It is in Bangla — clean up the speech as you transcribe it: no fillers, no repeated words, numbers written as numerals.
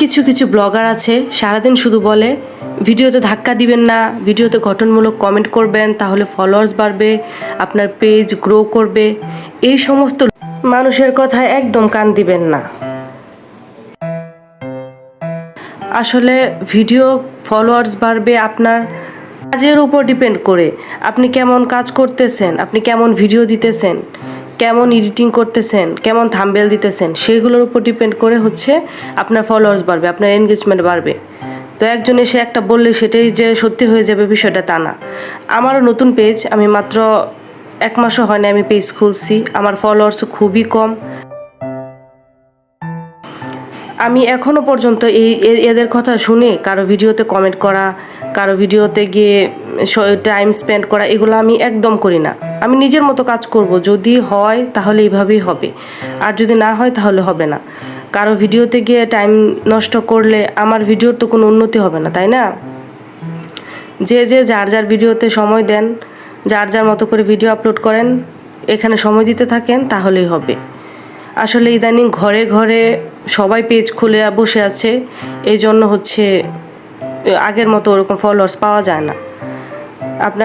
কিছু কিছু ব্লগার আছে সারাদিন শুধু বলে ভিডিওতে ধাক্কা দিবেন না, ভিডিওতে গঠনমূলক কমেন্ট করবেন, তাহলে ফলোয়ার্স বাড়বে, আপনার পেজ গ্রো করবে। এই সমস্ত মানুষের কথায় একদম কান দিবেন না। আসলে ভিডিও ফলোয়ার্স বাড়বে আপনার কাজের উপর ডিপেন্ড করে। আপনি কেমন কাজ করতেছেন, আপনি কেমন ভিডিও দিতেছেন, কেমন এডিটিং করতেছেন, কেমন থাম্বনেল দিতেছেন, সেগুলোর উপর ডিপেন্ড করে হচ্ছে আপনার ফলোয়ার্স বাড়বে, আপনার এনগেজমেন্ট বাড়বে। তো একজন এসে একটা বললে সেটাই যে সত্যি হয়ে যাবে বিষয়টা তা না। আমারও নতুন পেজ, আমি মাত্র 1 মাসও হয়নি আমি পেজ খুলছি, আমার ফলোয়ার্সও খুবই কম। আমি এখনও পর্যন্ত এদের কথা শুনে কারো ভিডিওতে কমেন্ট করা, কারো ভিডিওতে গিয়ে টাইম স্পেন্ড করা, এগুলো আমি একদম করি না। আমি নিজের মতো কাজ করব, যদি হয় তাহলে এইভাবেই হবে, আর যদি না হয় তাহলে হবে না। কারো ভিডিওতে গিয়ে টাইম নষ্ট করলে আমার ভিডিওর তো কোনো উন্নতি হবে না, তাই না? যে যে যার যার ভিডিওতে সময় দেন, যার যার মতো করে ভিডিও আপলোড করেন, এখানে সময় দিতে থাকেন, তাহলেই হবে। আসলে ইদানিং ঘরে ঘরে সবাই পেজ খুলে বসে আছে, এই জন্য হচ্ছে আগের মতো ওরকম ফলোয়ার্স পাওয়া যায় না। আপনার